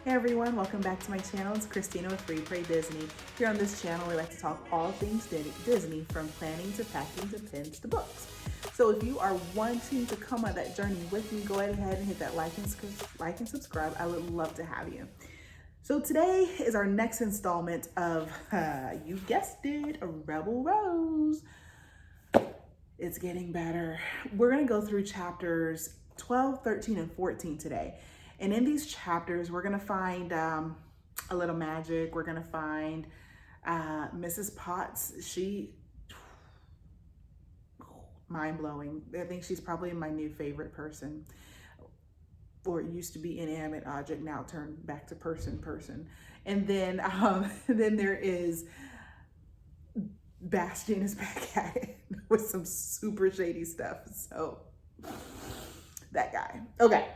Hey everyone, welcome back to my channel. It's Christina with Read.Pray.Disney. Here on this channel, we like to talk all things Disney, from planning to packing to pins to books. So if you are wanting to come on that journey with me, go ahead and hit that like and subscribe. I would love to have you. So today is our next installment of, you guessed it, Rebel Rose. It's getting better. We're gonna go through chapters 12, 13, and 14 today. And in these chapters, we're gonna find a little magic. We're gonna find Mrs. Potts. Mind-blowing. I think she's probably my new favorite person. Or it used to be inanimate object, now turned back to person. And then, then there is Bastian is back at it with some super shady stuff. So that guy. Okay.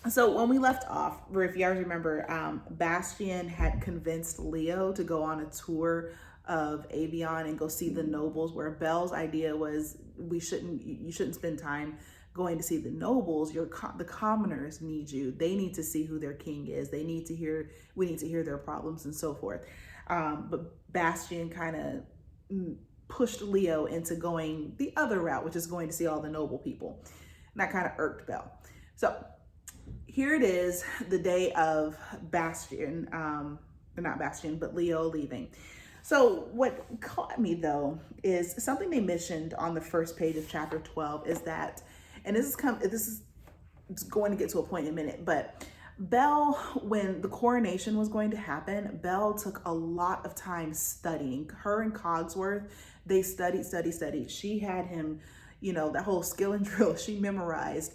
So when we left off, or if you guys remember, Bastian had convinced Leo to go on a tour of Avion and go see the nobles, where Belle's idea was you shouldn't spend time going to see the nobles. The commoners need you. They need to see who their king is. We need to hear their problems and so forth. But Bastian kind of pushed Leo into going the other route, which is going to see all the noble people. And that kind of irked Belle. So here it is, the day of Bastian, not Bastian, but Leo leaving. So what caught me though is something they mentioned on the first page of chapter 12 is that, and this is going to get to a point in a minute, but Belle, when the coronation was going to happen, Belle took a lot of time studying. Her and Cogsworth, they studied. She had him, that whole skill and drill. She memorized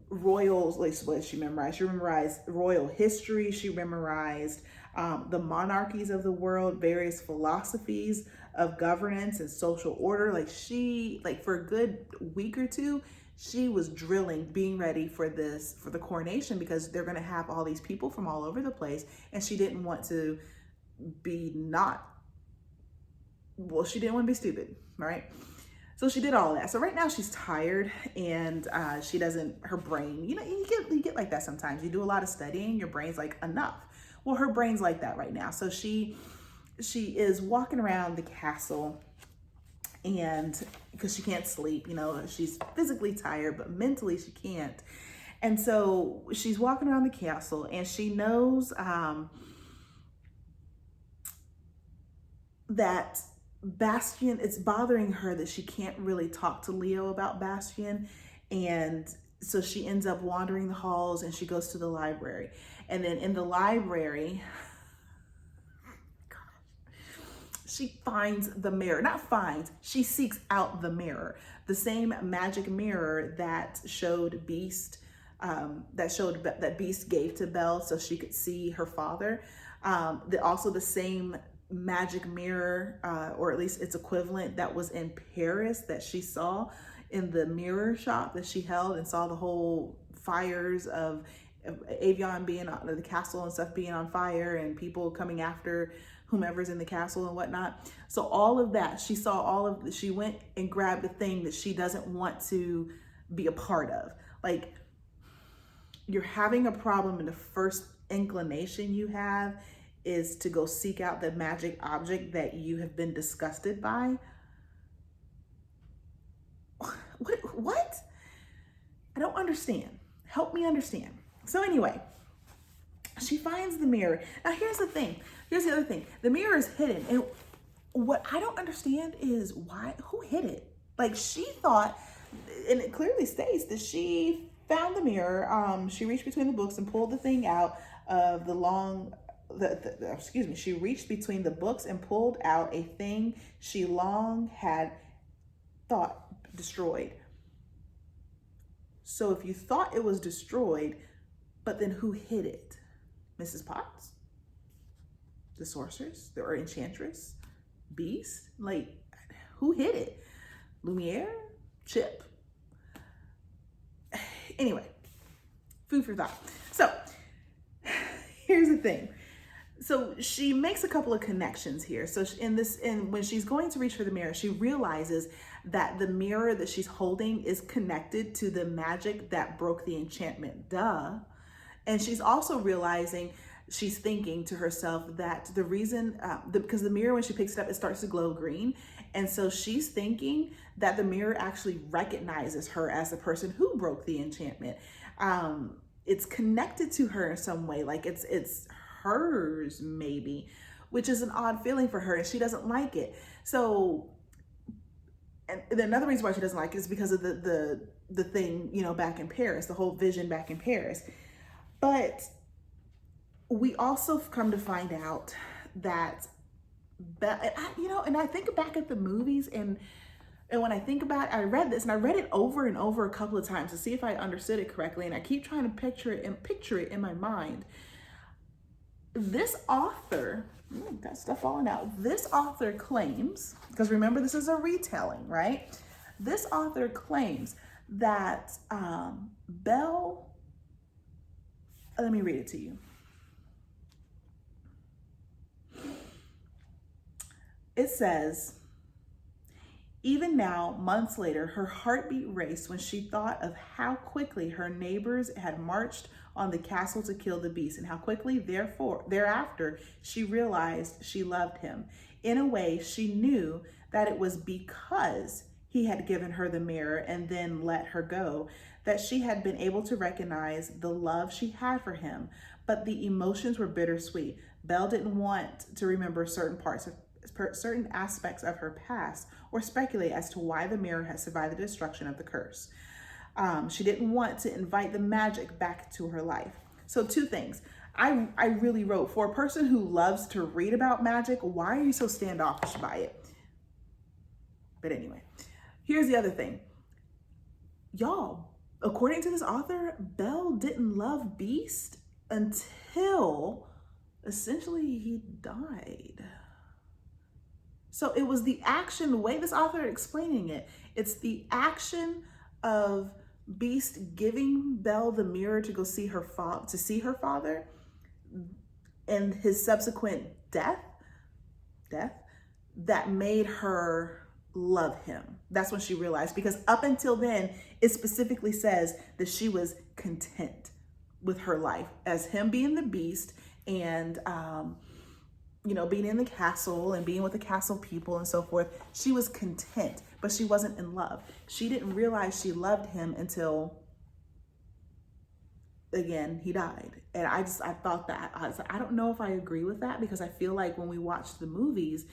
royals, like what she memorized. She memorized royal history. She memorized the monarchies of the world, various philosophies of governance and social order. For a good week or two, she was drilling, being ready for the coronation, because they're going to have all these people from all over the place. And she didn't want to be she didn't want to be stupid, right? So she did all of that. So right now she's tired, and her brain, you get like that sometimes. You do a lot of studying, your brain's like, enough. Well, her brain's like that right now. So she is walking around the castle, and because she can't sleep, she's physically tired, but mentally she can't. And so she's walking around the castle, and she knows that Bastian, it's bothering her that she can't really talk to Leo about Bastian. And so she ends up wandering the halls, and she goes to the library. And then in the library, she finds the mirror. She seeks out the mirror. The same magic mirror that showed Beast, that Beast gave to Belle so she could see her father. Also the same magic mirror, or at least its equivalent, that was in Paris, that she saw in the mirror shop that she held, and saw the whole fires of Avion being on the castle and stuff being on fire, and people coming after whomever's in the castle and whatnot. So all of that, she went and grabbed the thing that she doesn't want to be a part of. Like, you're having a problem, and the first inclination you have is to go seek out the magic object that you have been disgusted by. What? I don't understand. Help me understand. So anyway, she finds the mirror. Now here's the other thing. The mirror is hidden. And what I don't understand is who hid it? Like, she thought, and it clearly states that she found the mirror. She reached between the books and pulled the thing out of she reached between the books and pulled out a thing she long had thought destroyed. So if you thought it was destroyed, but then who hid it? Mrs. Potts? The sorceress? Or enchantress? Beast? Like, who hid it? Lumiere? Chip? Anyway, food for thought. So here's the thing. So she makes a couple of connections here. So when she's going to reach for the mirror, she realizes that the mirror that she's holding is connected to the magic that broke the enchantment. Duh. And she's also realizing, she's thinking to herself that the reason, because the mirror, when she picks it up, it starts to glow green. And so she's thinking that the mirror actually recognizes her as the person who broke the enchantment. It's connected to her in some way, like it's hers maybe, which is an odd feeling for her, and she doesn't like it. So, and another reason why she doesn't like it is because of the thing, you know, back in Paris, the whole vision back in Paris. But we also come to find out that, you know, and I think back at the movies, and when I think about it, I read this and I read it over and over a couple of times to see if I understood it correctly, and I keep trying to picture it in my mind. This author, got stuff falling out. This author claims, because remember, this is a retelling, right? This author claims that Belle, let me read it to you. It says, even now, months later, her heartbeat raced when she thought of how quickly her neighbors had marched on the castle to kill the beast, and how quickly thereafter she realized she loved him. In a way, she knew that it was because he had given her the mirror and then let her go that she had been able to recognize the love she had for him. But the emotions were bittersweet. Belle didn't want to remember certain aspects of her past or speculate as to why the mirror had survived the destruction of the curse. She didn't want to invite the magic back to her life. So two things. I really wrote, for a person who loves to read about magic, why are you so standoffish by it? But anyway, here's the other thing. Y'all, according to this author, Belle didn't love Beast until essentially he died. So it was the action, the way this author is explaining it, it's the action of Beast giving Belle the mirror to go see her father, and his subsequent death that made her love him. That's when she realized, because up until then, it specifically says that she was content with her life as him being the Beast, and you know, being in the castle and being with the castle people and so forth. She was content, but she wasn't in love. She didn't realize she loved him until, again, he died. And I thought that, I don't know if I agree with that, because I feel like when we watched the movies,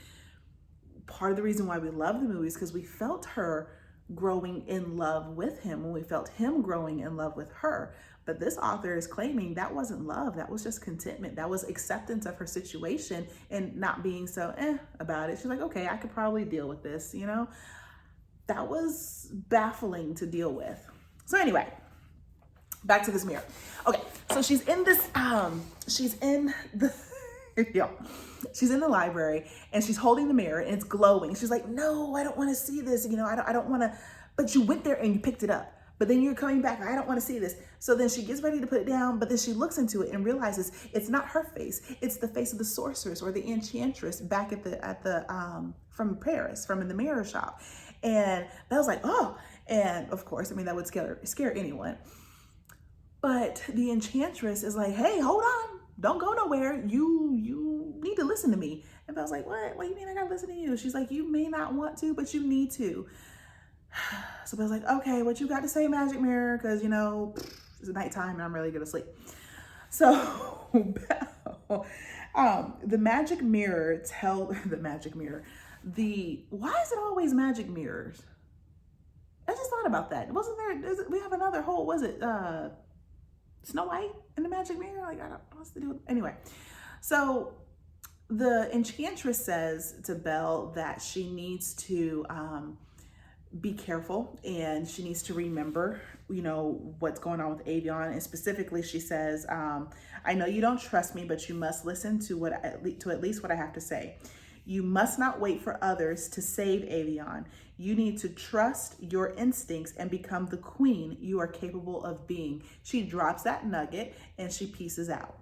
part of the reason why we love the movies, because we felt her growing in love with him, when we felt him growing in love with her. But this author is claiming that wasn't love, that was just contentment. That was acceptance of her situation and not being so about it. She's like, okay, I could probably deal with this, you know? That was baffling to deal with. So anyway, back to this mirror. Okay, so she's in this, she's in the library, and she's holding the mirror and it's glowing. She's like, no, I don't want to see this. You know, I don't want to, but you went there and you picked it up. But then you're coming back, I don't want to see this. So then she gets ready to put it down, but then she looks into it and realizes it's not her face. It's the face of the sorceress or the enchantress back at the from Paris, from in the mirror shop. And Belle's like, oh, and of course, I mean, that would scare anyone. But the enchantress is like, hey, hold on, don't go nowhere. You need to listen to me. And Belle's like, what do you mean I gotta listen to you? She's like, you may not want to, but you need to. So Belle's like, okay, what you got to say, magic mirror? Because, you know, it's nighttime and I'm really gonna sleep. So Belle, the magic mirror why is it always magic mirrors? I just thought about that. Wasn't there, we have another whole, was it Snow White in the magic mirror? Like, I don't know what's the deal. Anyway, so the enchantress says to Belle that she needs to be careful, and she needs to remember, you know, what's going on with Avion. And specifically, she says, I know you don't trust me, but you must listen to at least what I have to say. You must not wait for others to save Avion. You need to trust your instincts and become the queen you are capable of being. She drops that nugget and she pieces out.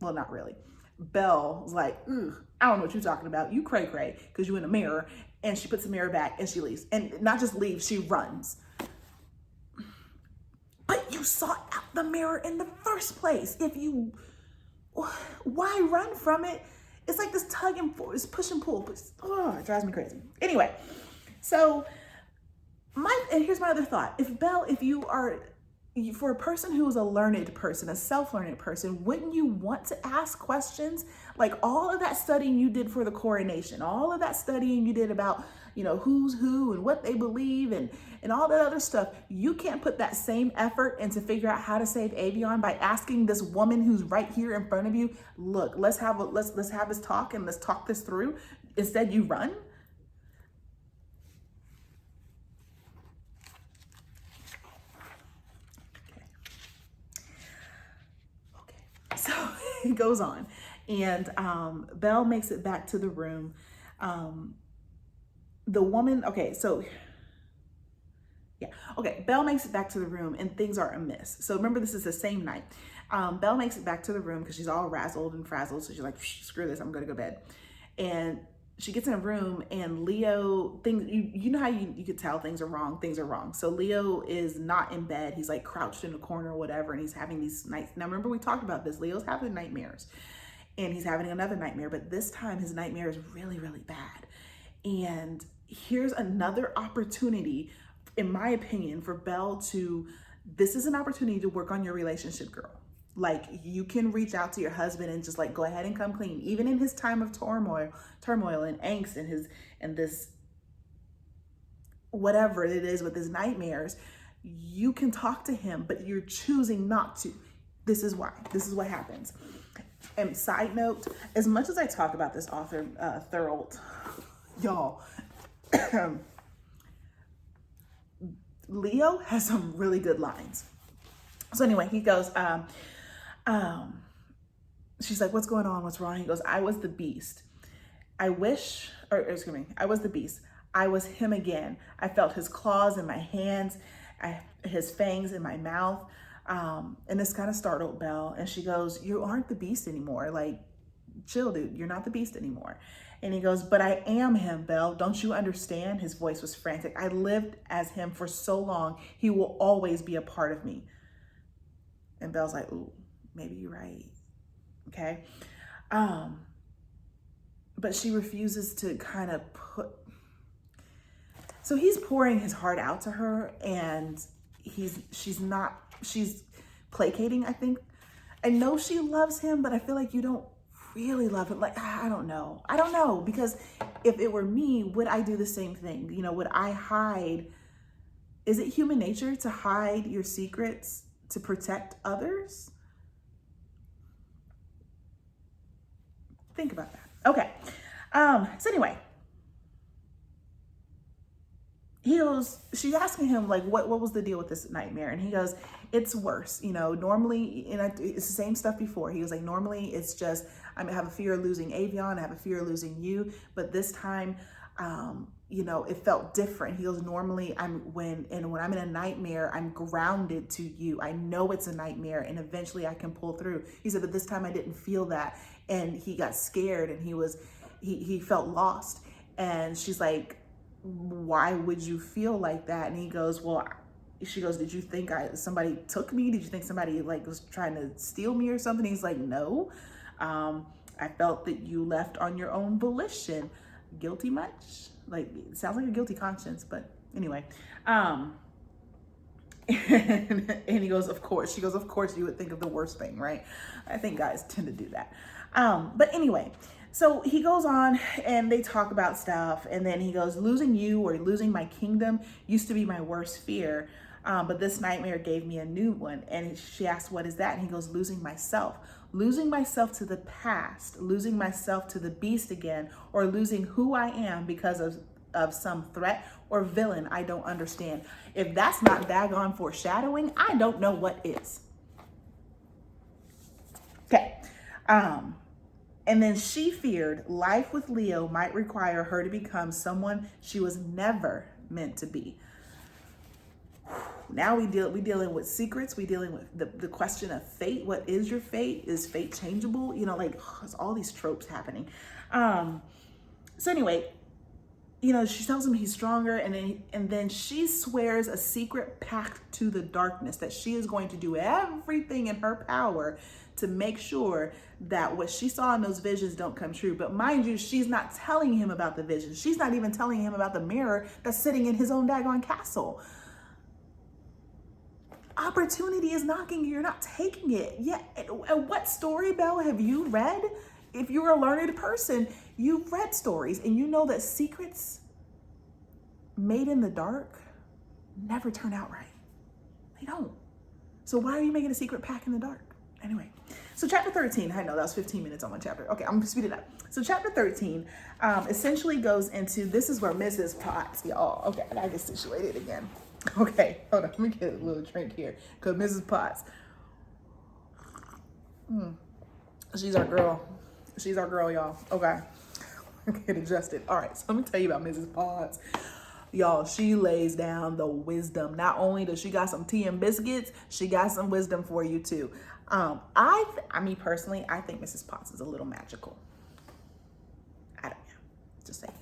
Well, not really. Belle's like, I don't know what you're talking about. You cray, because you in a mirror. And she puts the mirror back and she leaves. And not just leaves, she runs. But you sought out the mirror in the first place? Why run from it? It's like this tug and pull, it's push and pull, but it drives me crazy. Anyway, so and here's my other thought. If you are, for a person who is a learned person, a self-learned person, wouldn't you want to ask questions? Like all of that studying you did for the coronation, all of that studying you did about, who's who and what they believe and all that other stuff, you can't put that same effort into figure out how to save Avion by asking this woman who's right here in front of you, look, let's have this talk and let's talk this through. Instead, you run. So it goes on, and Belle makes it back to the room. The woman, Belle makes it back to the room, and things are amiss. So remember, this is the same night. Belle makes it back to the room because she's all razzled and frazzled. So she's like, screw this, I'm gonna go to bed. And she gets in a room, and Leo, you know how you could tell things are wrong. So Leo is not in bed. He's like crouched in a corner or whatever, and he's having these nights. Now remember, we talked about this. Leo's having nightmares, and he's having another nightmare, but this time his nightmare is really, really bad. And here's another opportunity, in my opinion, for Belle this is an opportunity to work on your relationship, girl. Like, you can reach out to your husband and just like, go ahead and come clean. Even in his time of turmoil and angst and this, whatever it is with his nightmares, you can talk to him, but you're choosing not to. This is what happens. And side note, as much as I talk about this author, Thorold, y'all, Leo has some really good lines. So anyway, he goes, she's like, what's going on? What's wrong? He goes, I was the beast. I was the beast. I was him again. I felt his claws in my hands, his fangs in my mouth. And this kind of startled Belle. And she goes, you aren't the beast anymore. Like, chill, dude. You're not the beast anymore. And he goes, but I am him, Belle. Don't you understand? His voice was frantic. I lived as him for so long. He will always be a part of me. And Belle's like, ooh, maybe you're right. Okay. But she refuses to kind of so he's pouring his heart out to her, and she's placating, I think. I know she loves him, but I feel like you don't really love him. Like, I don't know, because if it were me, would I do the same thing? Would I hide? Is it human nature to hide your secrets to protect others? Think about that. Okay. So anyway, she's asking him, like, what was the deal with this nightmare? And he goes, it's worse. Normally, and it's the same stuff before. He was like, normally it's just, I have a fear of losing Avion. I have a fear of losing you. But this time, it felt different. He goes, normally when I'm in a nightmare, I'm grounded to you. I know it's a nightmare, and eventually I can pull through. He said, but this time I didn't feel that. And he got scared, and he felt lost. And she's like, why would you feel like that? And he goes, she goes, did you think somebody took me? Did you think somebody was trying to steal me or something? He's like, no, I felt that you left on your own volition. Guilty much? Like, it sounds like a guilty conscience, but anyway. And he goes, of course. She goes, of course you would think of the worst thing, right? I think guys tend to do that. But anyway, so he goes on and they talk about stuff. And then he goes, losing you or losing my kingdom used to be my worst fear. But this nightmare gave me a new one. And she asked, what is that? And he goes, losing myself to the past, losing myself to the beast again, or losing who I am because of some threat or villain I don't understand. If that's not daggone foreshadowing, I don't know what is. Okay. And then she feared life with Leo might require her to become someone she was never meant to be. Now we dealing with secrets. We dealing with the question of fate. What is your fate? Is fate changeable? It's all these tropes happening. So anyway, she tells him he's stronger, and then she swears a secret pact to the darkness that she is going to do everything in her power to make sure that what she saw in those visions don't come true. But mind you, she's not telling him about the visions. She's not even telling him about the mirror that's sitting in his own daggone castle. Opportunity is knocking, you're not taking it. Yeah. And what story, Belle, have you read? If you're a learned person, you've read stories and you know that secrets made in the dark never turn out right. They don't. So why are you making a secret pact in the dark? Anyway, so chapter 13, I know that was 15 minutes on one chapter. Okay, I'm gonna speed it up. So chapter 13 essentially goes into, this is where Mrs. Potts, y'all, okay, I gotta get situated again. Okay, hold on, let me get a little drink here, because Mrs. Potts, she's our girl. She's our girl, y'all. Okay, get adjusted. All right, so let me tell you about Mrs. Potts. Y'all, she lays down the wisdom. Not only does she got some tea and biscuits, she got some wisdom for you too. I mean, personally, I think Mrs. Potts is a little magical. I don't know. Just saying.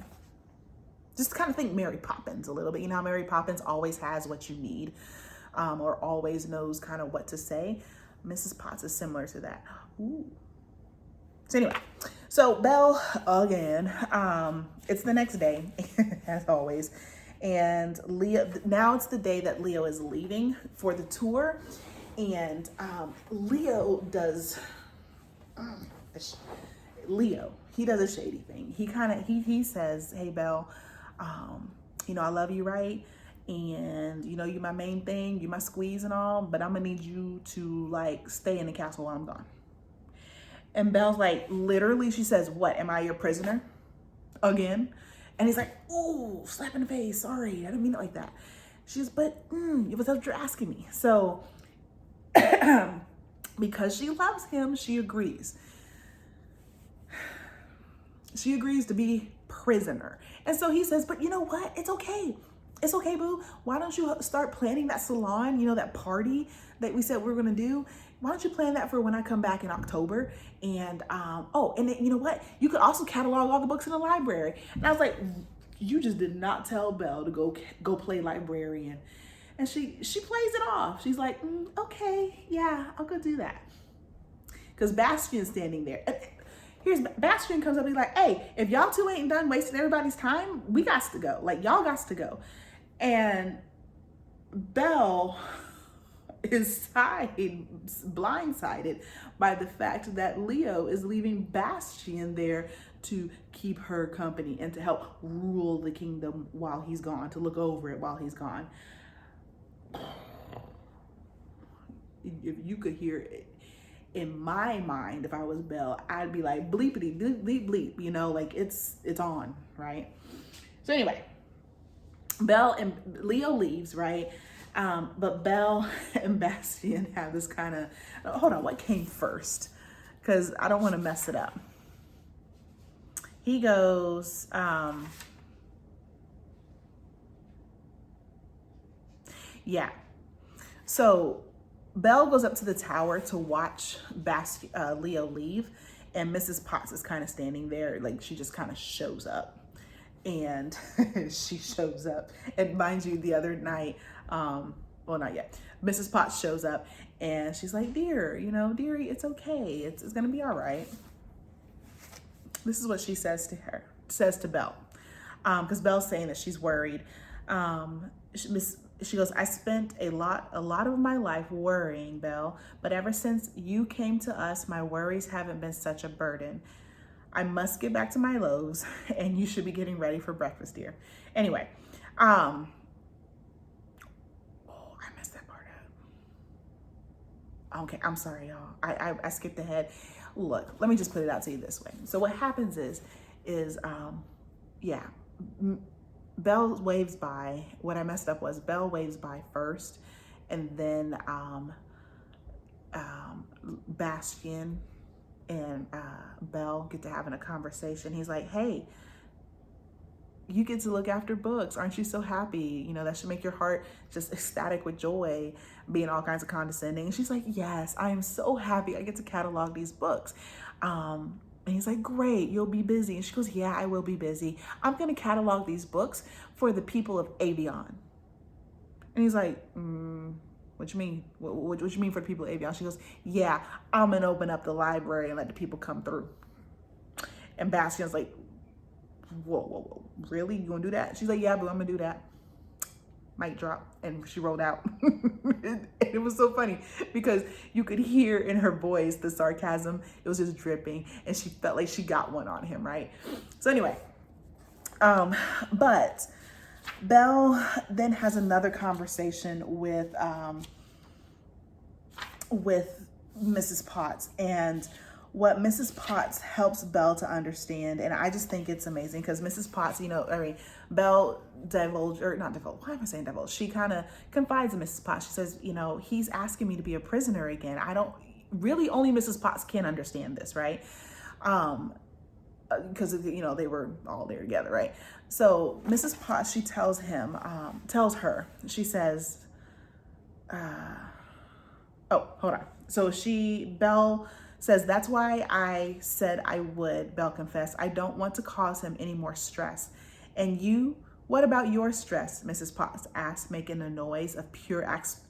Just kind of think Mary Poppins a little bit. You know how Mary Poppins always has what you need, or always knows kind of what to say. Mrs. Potts is similar to that. Ooh. So anyway, so Belle again, it's the next day as always. And Leo, now it's the day that Leo is leaving for the tour. And Leo, he does a shady thing. He says, hey, Belle, I love you, right? And, you're my main thing, you're my squeeze and all, but I'm gonna need you to like stay in the castle while I'm gone. And Belle's like, literally, she says, what, am I your prisoner again? And he's like, ooh, slap in the face, sorry, I didn't mean it like that. She's, but it was what you're asking me. So because she loves him, she agrees. She agrees to be prisoner. And so he says, but you know what? It's okay. It's okay, boo. Why don't you start planning that salon, that party that we said we were going to do? Why don't you plan that for when I come back in October? And, and then, you know what? You could also catalog all the books in the library. And I was like, you just did not tell Belle to go play librarian. And she plays it off. She's like, okay, yeah, I'll go do that. Because Bastian's standing there. Bastian comes up and he's like, hey, if y'all two ain't done wasting everybody's time, we got to go. Like, y'all got to go. And Belle is blindsided by the fact that Leo is leaving Bastian there to keep her company and to help rule the kingdom while he's gone, to look over it while he's gone. If you could hear it in my mind, if I was Belle, I'd be like bleepity bleep bleep bleep, like it's on, right? So anyway, Belle and Leo leaves, right? But Belle and Bastian have this kind of, hold on, what came first? Because I don't want to mess it up. He goes, yeah. So Belle goes up to the tower to watch Leo leave, and Mrs. Potts is kind of standing there, like she just kind of shows up. And she shows up, and mind you, the other night, well, not yet, Mrs. Potts shows up and she's like, dearie, it's okay. It's gonna be all right. This is what she says to Belle. Because Belle's saying that she's worried. She goes, I spent a lot of my life worrying, Belle, but ever since you came to us, my worries haven't been such a burden. I must get back to my loaves, and you should be getting ready for breakfast, dear. Anyway, I messed that part up. Okay, I'm sorry, y'all. I skipped ahead. Look, let me just put it out to you this way. So what happens is Belle waves by. What I messed up was Belle waves by first, and then Bastian and Belle get to having a conversation. He's like, hey, you get to look after books. Aren't you so happy? That should make your heart just ecstatic with joy, being all kinds of condescending. And she's like, yes, I am so happy I get to catalog these books. And he's like, great, you'll be busy. And she goes, yeah, I will be busy. I'm going to catalog these books for the people of Avion. And he's like, what you mean? What you mean for the people of Avion? She goes, yeah, I'm going to open up the library and let the people come through. And Bastion's like, whoa, really? You going to do that? She's like, yeah, but I'm going to do that. Mic drop. And she rolled out. And it was so funny because you could hear in her voice the sarcasm. It was just dripping, and she felt like she got one on him, right? So anyway, but Belle then has another conversation with Mrs. Potts, and what Mrs. Potts helps Belle to understand, and I just think it's amazing because Mrs. Potts, Belle why am I saying divulge? She kind of confides in Mrs. Potts. She says, he's asking me to be a prisoner again. Only Mrs. Potts can understand this, right? Because, they were all there together, right? So Mrs. Potts, she tells her, she says, hold on. So Belle says, that's why I said I would, Belle confessed. I don't want to cause him any more stress. And you, what about your stress? Mrs. Potts asked, making a noise of pure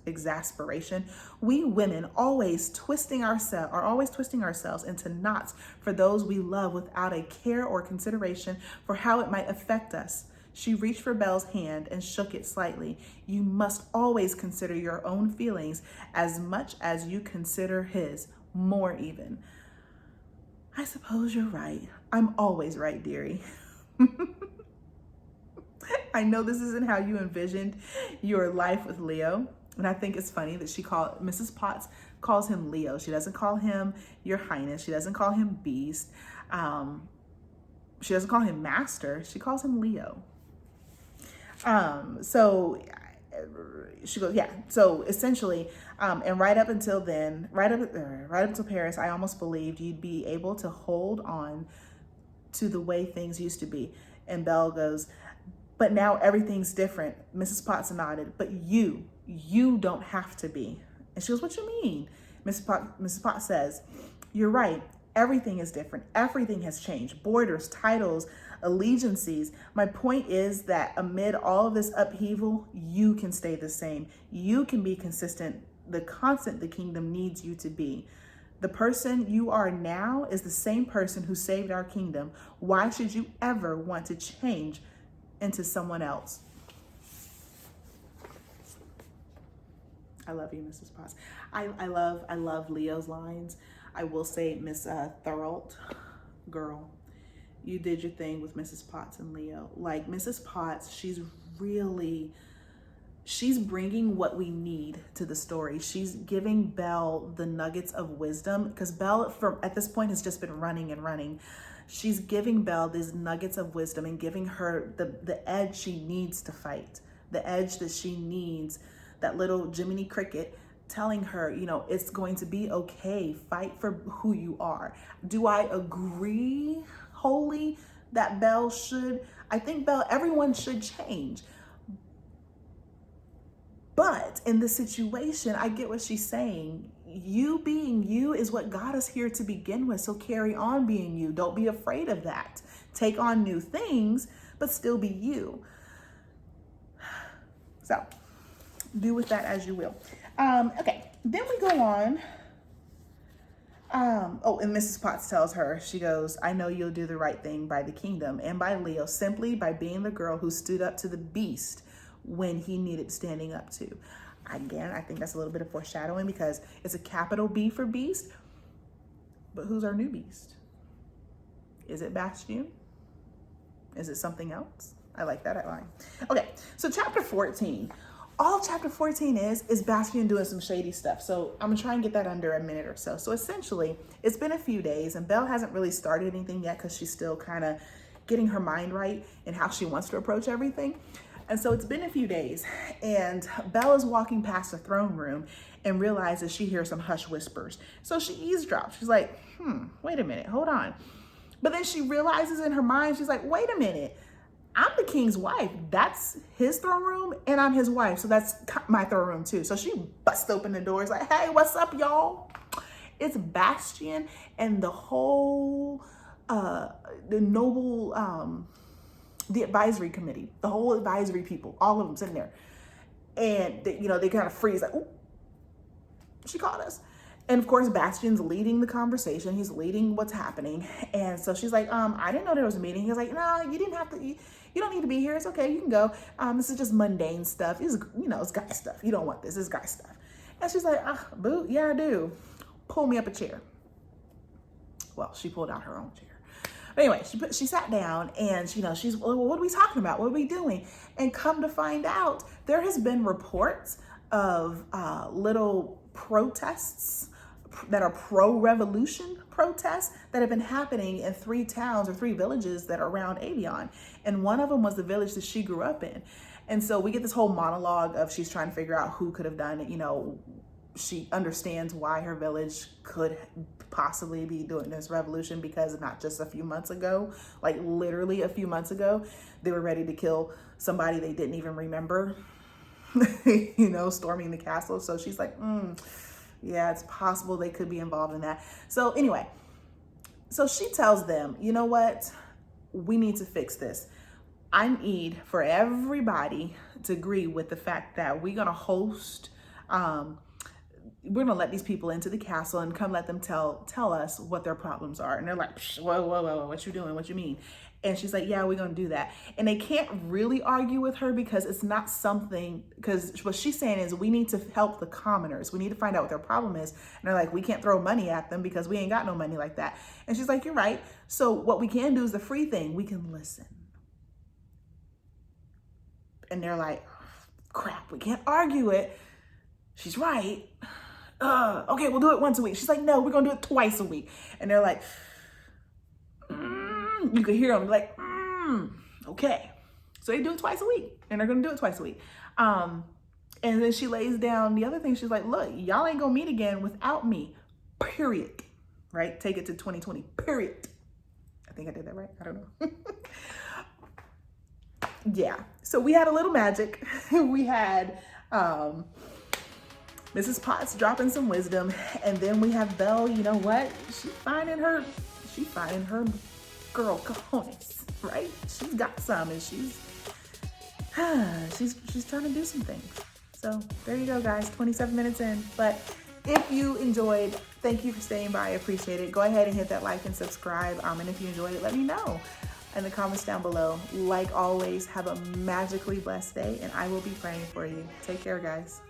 exasperation. We women are always twisting ourselves into knots for those we love without a care or consideration for how it might affect us. She reached for Belle's hand and shook it slightly. You must always consider your own feelings as much as you consider his, more even. I suppose you're right. I'm always right, dearie. I know this isn't how you envisioned your life with Leo. And I think it's funny that Mrs. Potts calls him Leo. She doesn't call him Your Highness. She doesn't call him Beast. She doesn't call him Master. She calls him Leo. So she goes, yeah. So essentially, and right up until Paris, I almost believed you'd be able to hold on to the way things used to be. And Belle goes, but now everything's different. Mrs. Potts nodded, but you don't have to be. And she goes, what you mean? Mrs. Potts says, you're right. Everything is different. Everything has changed. Borders, titles, allegiances. My point is that amid all of this upheaval, you can stay the same. You can be consistent, the constant the kingdom needs you to be. The person you are now is the same person who saved our kingdom. Why should you ever want to change into someone else? I love you, Mrs. Potts. I love Leo's lines. I will say, Miss Thorold, girl, you did your thing with Mrs. Potts and Leo. Like Mrs. Potts, she's bringing what we need to the story. She's giving Belle the nuggets of wisdom, because Belle at this point has just been running and running. She's giving Belle these nuggets of wisdom and giving her the edge she needs to fight, the edge that she needs, that little Jiminy Cricket telling her, it's going to be okay. Fight for who you are. Do I agree wholly that Belle should? I think everyone should change. But in this situation, I get what she's saying. You being you is what got us here to begin with. So carry on being you. Don't be afraid of that. Take on new things, but still be you. So do with that as you will. Okay, then we go on. And Mrs. Potts tells her, she goes, I know you'll do the right thing by the kingdom and by Leo, simply by being the girl who stood up to the beast when he needed standing up to. Again, I think that's a little bit of foreshadowing because it's a capital B for beast. But who's our new beast? Is it Bastion? Is it something else? I like that outline. Okay, so chapter 14. All chapter 14 is Bastion doing some shady stuff. So I'm gonna try and get that under a minute or so. So essentially, it's been a few days and Belle hasn't really started anything yet because she's still kind of getting her mind right and how she wants to approach everything. And so it's been a few days and Belle is walking past the throne room and realizes she hears some hush whispers. So she eavesdrops. She's like, wait a minute, hold on. But then she realizes in her mind, she's like, wait a minute. I'm the king's wife. That's his throne room and I'm his wife. So that's my throne room too. So she busts open the doors like, hey, what's up, y'all? It's Bastion and the whole the noble, the advisory committee, the whole advisory people, all of them sitting there. And they, you know, they kind of freeze like, oh, she caught us. And of course, Bastian's leading the conversation. He's leading what's happening. And so she's like, I didn't know there was a meeting. He's like, no, you didn't have to, you don't need to be here. It's okay, you can go. This is just mundane stuff. It's, you know, it's guy stuff. You don't want this, it's guy stuff. And she's like, boo, yeah, I do. Pull me up a chair. Well, she pulled out her own chair. But anyway, she sat down and, you know, she's, well, what are we talking about? What are we doing? And come to find out, there has been reports of little protests that are pro-revolution protests that have been happening in 3 towns or 3 villages that are around Avion. And one of them was the village that she grew up in. And so we get this whole monologue of she's trying to figure out who could have done it. You know, she understands why her village could possibly be doing this revolution, because not just a few months ago, like literally a few months ago, they were ready to kill somebody they didn't even remember, you know, storming the castle. So she's like, yeah, it's possible they could be involved in that. So anyway, so she tells them, you know what, we need to fix this. I need for everybody to agree with the fact that we're going to host, we're gonna let these people into the castle and come let them tell us what their problems are. And they're like, whoa, what you doing? What you mean? And she's like, yeah, we're gonna do that. And they can't really argue with her because it's not something, because what she's saying is we need to help the commoners. We need to find out what their problem is. And they're like, we can't throw money at them because we ain't got no money like that. And she's like, you're right. So what we can do is the free thing. We can listen. And they're like, crap, we can't argue it. She's right. Okay, we'll do it once a week. She's like, no, we're gonna do it twice a week. And they're like, you could hear them like, okay. So they do it twice a week, and they're gonna do it twice a week. And then she lays down the other thing. She's like, look, y'all ain't gonna meet again without me, period. Right? Take it to 2020, period. I think I did that right. I don't know. Yeah. So we had a little magic. We had, Mrs. Potts dropping some wisdom, and then we have Belle. You know what? She's finding her girl cojones, right? She's got some, and she's trying to do some things. So there you go, guys. 27 minutes in. But if you enjoyed, thank you for staying by. I appreciate it. Go ahead and hit that like and subscribe. And if you enjoyed it, let me know in the comments down below. Like always, have a magically blessed day, and I will be praying for you. Take care, guys.